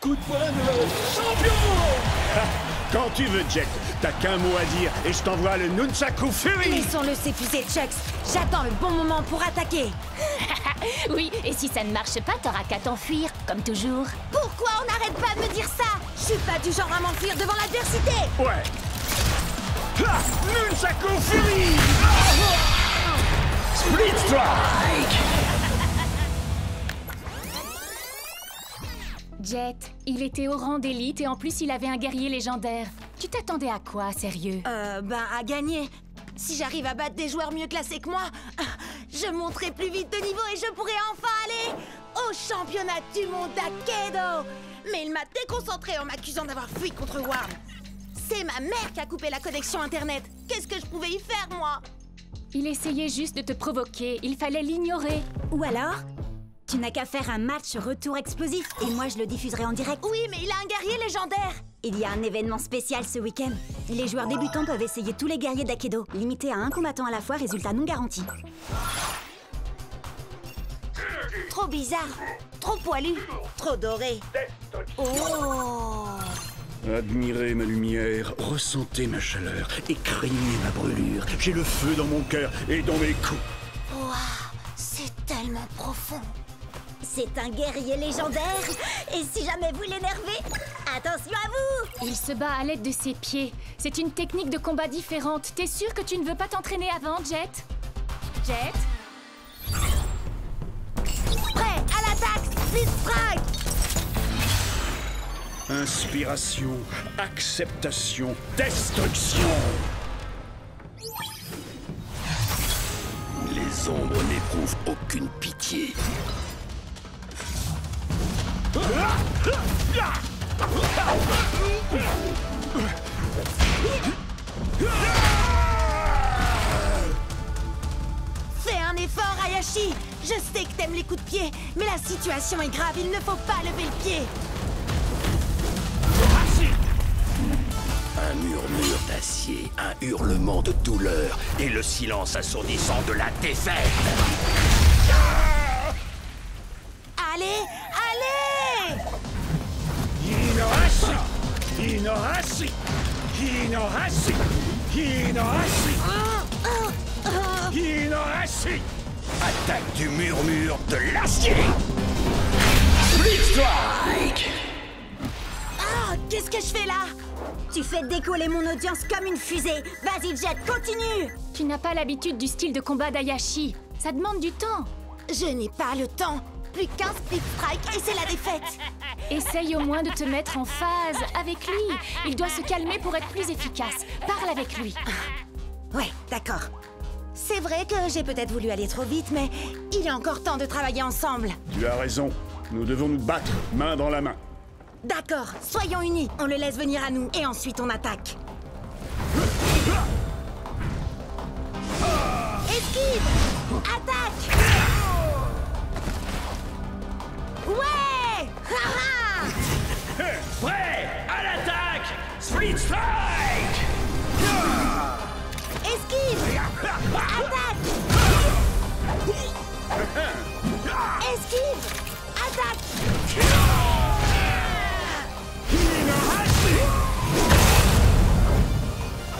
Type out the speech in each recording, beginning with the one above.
coup de poing de champion. Quand tu veux, Jet, t'as qu'un mot à dire et je t'envoie le Nunchaku Fury. Laissons-le s'épuiser, Chucks. J'attends le bon moment pour attaquer. Oui, et si ça ne marche pas, t'auras qu'à t'enfuir, comme toujours. Pourquoi on n'arrête pas de me dire ça? Je suis pas du genre à m'enfuir devant l'adversité. Ouais. Ha! Nunchaku Fury. Split Strike. Jet, il était au rang d'élite et en plus il avait un guerrier légendaire. Tu t'attendais à quoi, sérieux? À gagner. Si j'arrive à battre des joueurs mieux classés que moi, je monterai plus vite de niveau et je pourrai enfin aller au championnat du monde d'Aikido. Mais il m'a déconcentré en m'accusant d'avoir fui contre Worm. C'est ma mère qui a coupé la connexion internet. Qu'est-ce que je pouvais y faire, moi? Il essayait juste de te provoquer, il fallait l'ignorer. Ou alors, tu n'as qu'à faire un match retour explosif et moi je le diffuserai en direct. Oui, mais il a un guerrier légendaire. Il y a un événement spécial ce week-end. Les joueurs débutants peuvent essayer tous les guerriers d'Aikido, limité à un combattant à la fois, résultat non garanti. Trop bizarre, trop poilu, trop doré. Oh! Admirez ma lumière, ressentez ma chaleur et craignez ma brûlure. J'ai le feu dans mon cœur et dans mes coups. Waouh, c'est tellement profond. C'est un guerrier légendaire. Et si jamais vous l'énervez, attention à vous! Il se bat à l'aide de ses pieds. C'est une technique de combat différente. T'es sûr que tu ne veux pas t'entraîner avant, Jet? Jet? Prêt à l'attaque, Split Strike! Inspiration, acceptation, destruction. Les ombres n'éprouvent aucune pitié. Fais un effort, Hayashi. Je sais que t'aimes les coups de pied, mais la situation est grave, il ne faut pas lever le pied. Un murmure d'acier, un hurlement de douleur et le silence assourdissant de la défaite. Allez, allez! Hinohashi! Hinohashi! Hinohashi! Hinohashi! Hinohashi! Attaque du murmure de l'acier. Split Strike. Ah, qu'est-ce que je fais là? Tu fais décoller mon audience comme une fusée. Vas-y, Jet, continue! Tu n'as pas l'habitude du style de combat d'Hayashi. Ça demande du temps. Je n'ai pas le temps. Plus qu'un Split Strike et c'est la défaite. Essaye au moins de te mettre en phase avec lui. Il doit se calmer pour être plus efficace. Parle avec lui. Ouais, d'accord. C'est vrai que j'ai peut-être voulu aller trop vite, mais il y a encore temps de travailler ensemble. Tu as raison. Nous devons nous battre, main dans la main. D'accord, soyons unis. On le laisse venir à nous et ensuite on attaque. Esquive! Attaque! Ouais! Haha! Prêt à l'attaque. Split Strike. Esquive! Attaque! Esquive! Attaque!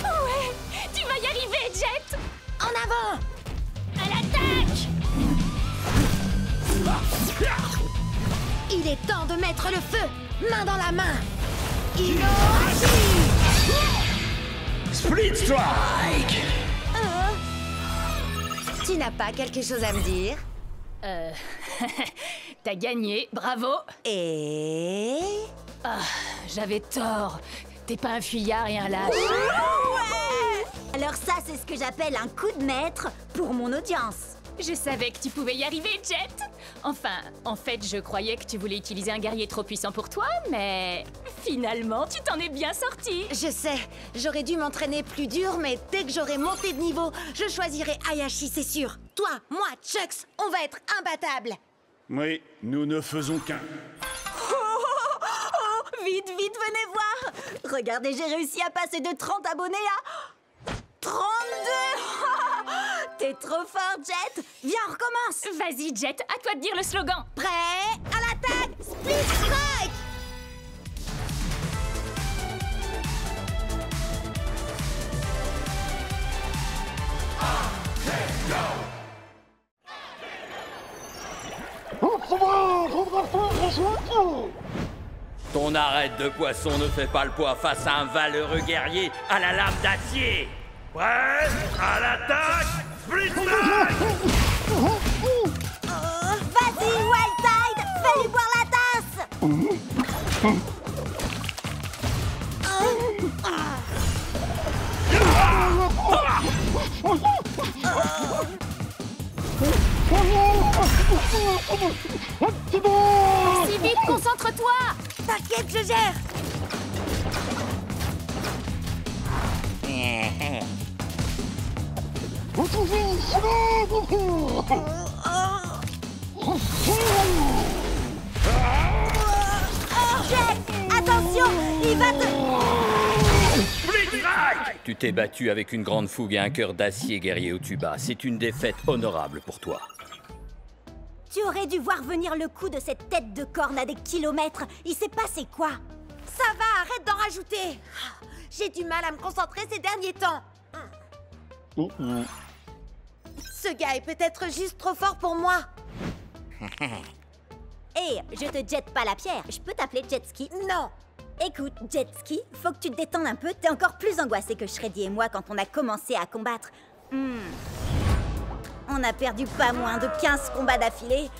Ouais, tu vas y arriver, Jet. En avant! À l'attaque. Il est temps de mettre le feu! Main dans la main! Inohashi! Split Strike. Tu n'as pas quelque chose à me dire? T'as gagné, bravo. Et... J'avais tort. T'es pas un fuyard et un lâche. Alors ça, c'est ce que j'appelle un coup de maître pour mon audience. Je savais que tu pouvais y arriver, Jet. Enfin, en fait, je croyais que tu voulais utiliser un guerrier trop puissant pour toi, mais finalement, tu t'en es bien sorti. Je sais, j'aurais dû m'entraîner plus dur, mais dès que j'aurai monté de niveau, je choisirai Hayashi, c'est sûr. Toi, moi, Chucks, on va être imbattables. Oui, nous ne faisons qu'un. Vite, vite, venez voir! Regardez, j'ai réussi à passer de 30 abonnés à 32! T'es trop fort, Jet! Viens, on recommence! Vas-y, Jet, à toi de dire le slogan. Prêt à l'attaque! Split Strike! Ton arête de poisson ne fait pas le poids face à un valeureux guerrier à la lame d'acier. Prêt à l'attaque, Split Strike! Vas-y, Wildtide, fais-lui boire la tasse. Si vite, concentre-toi! T'inquiète, je gère. Jet, attention, il va te... Tu t'es battu avec une grande fougue et un cœur d'acier, guerrier au tuba. C'est une défaite honorable pour toi. Tu aurais dû voir venir le coup de cette tête de corne à des kilomètres. Il s'est passé quoi? Ça va, arrête d'en rajouter. J'ai du mal à me concentrer ces derniers temps. Ce gars est peut-être juste trop fort pour moi. Hé, je te jette pas la pierre. Je peux t'appeler Jetski? Non. Écoute, Jetski, faut que tu te détendes un peu. T'es encore plus angoissé que Shreddy et moi quand on a commencé à combattre. On a perdu pas moins de 15 combats d'affilée.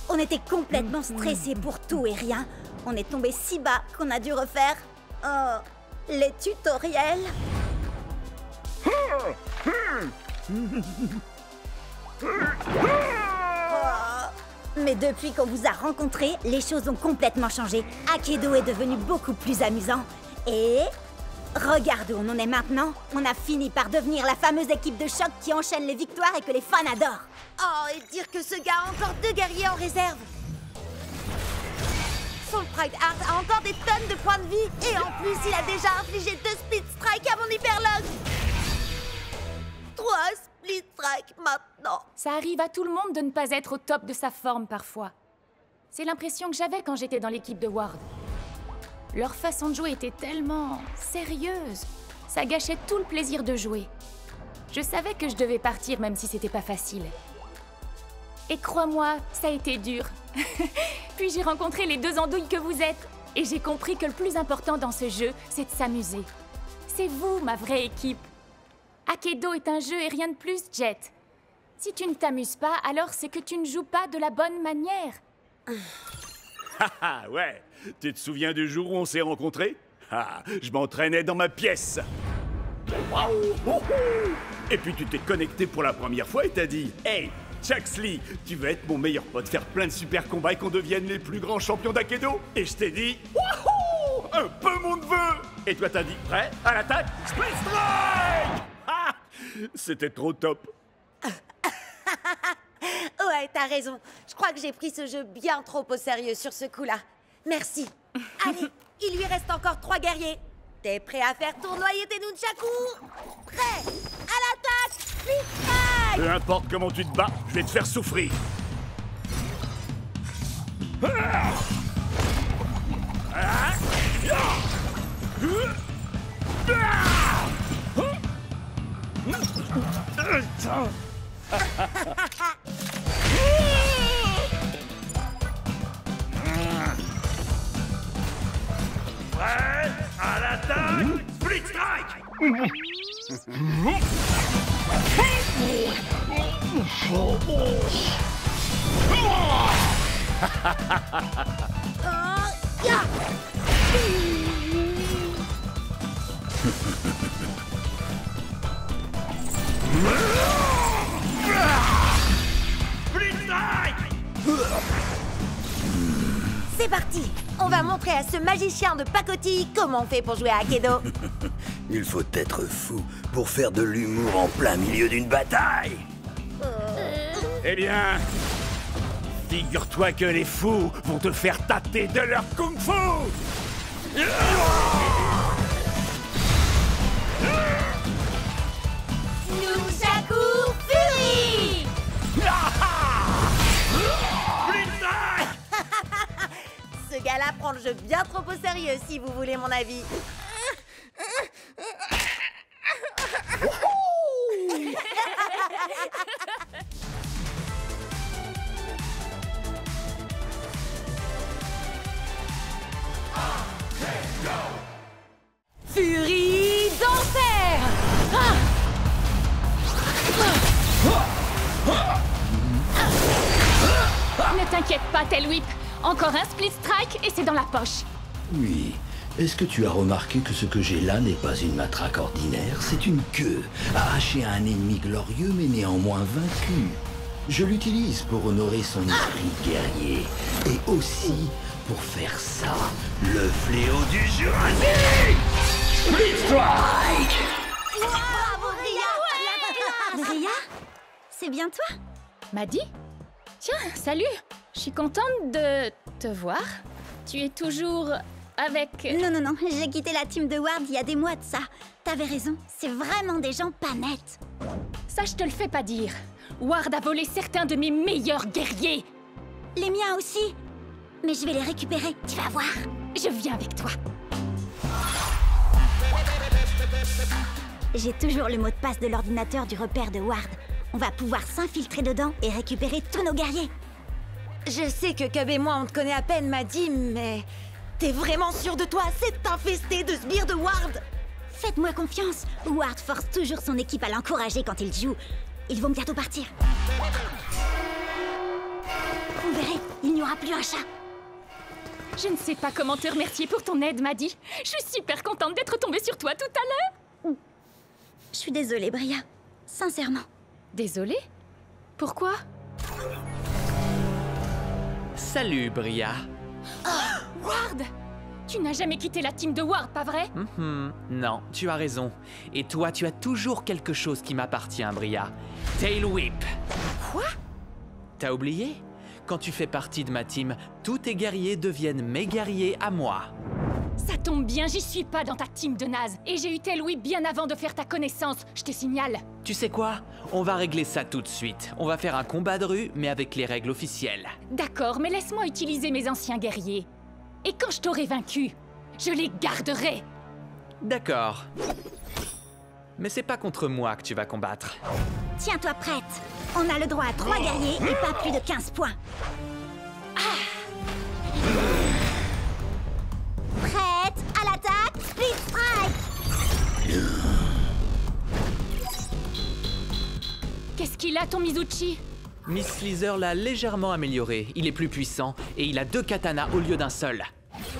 On était complètement stressés pour tout et rien. On est tombé si bas qu'on a dû refaire... les tutoriels. Mais depuis qu'on vous a rencontrés, les choses ont complètement changé. Akedo est devenu beaucoup plus amusant. Et... regarde où on en est maintenant. On a fini par devenir la fameuse équipe de choc qui enchaîne les victoires et que les fans adorent. Oh, et dire que ce gars a encore 2 guerriers en réserve. Son Pride Heart a encore des tonnes de points de vie. Et en plus, il a déjà infligé 2 Split Strike à mon Hyperlog. 3 Split Strike maintenant. Ça arrive à tout le monde de ne pas être au top de sa forme parfois. C'est l'impression que j'avais quand j'étais dans l'équipe de Ward. Leur façon de jouer était tellement sérieuse. Ça gâchait tout le plaisir de jouer. Je savais que je devais partir même si c'était pas facile. Et crois-moi, ça a été dur. Puis j'ai rencontré les 2 andouilles que vous êtes. Et j'ai compris que le plus important dans ce jeu, c'est de s'amuser. C'est vous, ma vraie équipe. Akedo est un jeu et rien de plus, Jet. Si tu ne t'amuses pas, alors c'est que tu ne joues pas de la bonne manière. Ah ouais. Tu te souviens du jour où on s'est rencontrés? Ah, je m'entraînais dans ma pièce. Et puis tu t'es connecté pour la première fois et t'as dit « Hey, Chuxley, tu veux être mon meilleur pote, faire plein de super combats et qu'on devienne les plus grands champions d'Akedo ?» Et je t'ai dit « Wouhou, un peu mon neveu !» Et toi t'as dit « Prêt à l'attaque, Split Strike !» Ah, c'était trop top. Ouais, t'as raison. Je crois que j'ai pris ce jeu bien trop au sérieux sur ce coup-là. Merci. Allez, il lui reste encore 3 guerriers. T'es prêt à faire tournoyer tes nunchakus? Prêt à l'attaque, Split Strike! Peu importe comment tu te bats, je vais te faire souffrir. Prêt à l'attaque, Split Strike! Split Strike! C'est parti. On va montrer à ce magicien de pacotille comment on fait pour jouer à Akedo. Il faut être fou pour faire de l'humour en plein milieu d'une bataille. Eh bien, figure-toi que les fous vont te faire tâter de leur kung-fu. Nunchaku Fury! Ce gars-là prend le jeu bien trop au sérieux, si vous voulez mon avis. t'inquiète pas, Tailwhip. Encore un split strike et c'est dans la poche. Oui. Est-ce que tu as remarqué que ce que j'ai là n'est pas une matraque ordinaire? C'est une queue, arrachée à un ennemi glorieux mais néanmoins vaincu. Je l'utilise pour honorer son esprit guerrier. Et aussi pour faire ça, le fléau du Jurassique! Split Strike! Bravo, Bria! Bria? C'est bien toi? Maddie? Tiens, salut. Je suis contente de te voir. Tu es toujours avec... Non, j'ai quitté la team de Ward il y a des mois de ça. T'avais raison, c'est vraiment des gens pas nets. Ça, je te le fais pas dire. Ward a volé certains de mes meilleurs guerriers. Les miens aussi. Mais je vais les récupérer, tu vas voir. Je viens avec toi. J'ai toujours le mot de passe de l'ordinateur du repère de Ward. On va pouvoir s'infiltrer dedans et récupérer tous nos guerriers. Je sais que Cub et moi, on te connaît à peine, Maddie, mais... T'es vraiment sûr de toi? C'est infesté de sbires de Ward! Faites-moi confiance. Ward force toujours son équipe à l'encourager quand il joue. Ils vont bientôt partir. Vous verrez, il n'y aura plus un chat. Je ne sais pas comment te remercier pour ton aide, Maddie. Je suis super contente d'être tombée sur toi tout à l'heure. Je suis désolée, Bria. Sincèrement. Désolée? Pourquoi? Salut, Bria. Ward! Tu n'as jamais quitté la team de Ward, pas vrai? Non, tu as raison. Et toi, tu as toujours quelque chose qui m'appartient, Bria. Tailwhip. Quoi? T'as oublié? Quand tu fais partie de ma team, tous tes guerriers deviennent mes guerriers à moi. Ça tombe bien, j'y suis pas dans ta team de naze. Et j'ai eu Tailwhip bien avant de faire ta connaissance, je te signale. Tu sais quoi? On va régler ça tout de suite. On va faire un combat de rue, mais avec les règles officielles. D'accord, mais laisse-moi utiliser mes anciens guerriers. Et quand je t'aurai vaincu, je les garderai. D'accord. Mais c'est pas contre moi que tu vas combattre. Tiens-toi prête. On a le droit à 3 guerriers et pas plus de 15 points. Prête à l'attaque, Split Strike. Qu'est-ce qu'il a, ton Mizuchi? Miss Slither l'a légèrement amélioré. Il est plus puissant et il a 2 katanas au lieu d'un seul.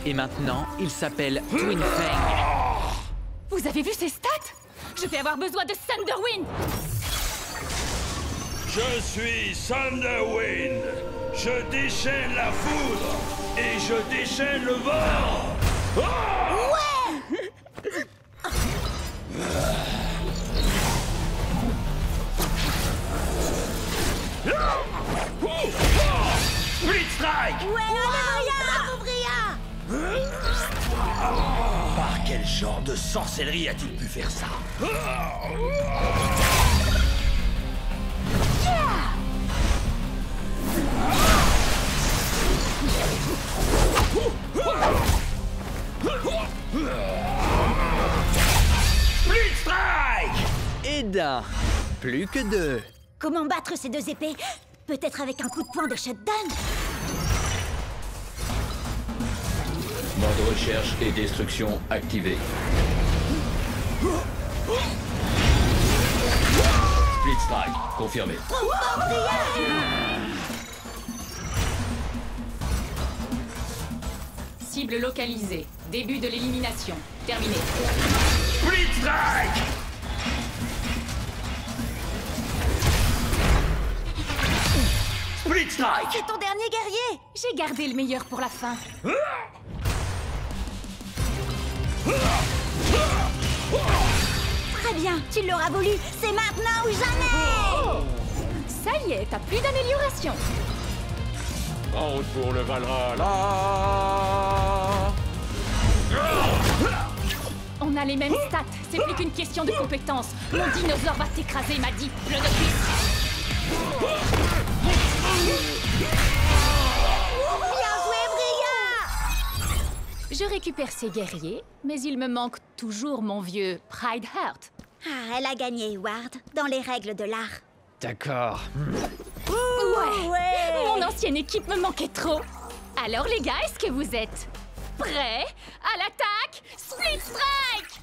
Et maintenant, il s'appelle Twin Fang. Vous avez vu ses stats? Je vais avoir besoin de Thunderwind. Je suis Thunderwind. Je déchaîne la foudre et je déchaîne le vent. Split Strike! Bravo, Bria! Par quel genre de sorcellerie a-t-il pu faire ça? Split Strike! Et d'un. Plus que 2. Comment battre ces 2 épées? Peut-être avec un coup de poing de shutdown? Mode recherche et destruction activé. Split Strike, confirmé. Cible localisée. Début de l'élimination. Terminé. Split Strike! Split Strike! C'est ton dernier guerrier! J'ai gardé le meilleur pour la fin. Très bien, tu l'auras voulu. C'est maintenant ou jamais. Ça y est, t'as plus d'amélioration. En route pour le Valhalla! On a les mêmes stats, c'est plus qu'une question de compétence. Mon dinosaure va t'écraser, m'a dit le novice. Bien joué, Bria! Je récupère ces guerriers, mais il me manque toujours mon vieux Pride Heart. Ah, elle a gagné, Ward, dans les règles de l'art. D'accord. Ouais. Mon ancienne équipe me manquait trop. Alors les gars, est-ce que vous êtes prêts à l'attaque? Split Strike!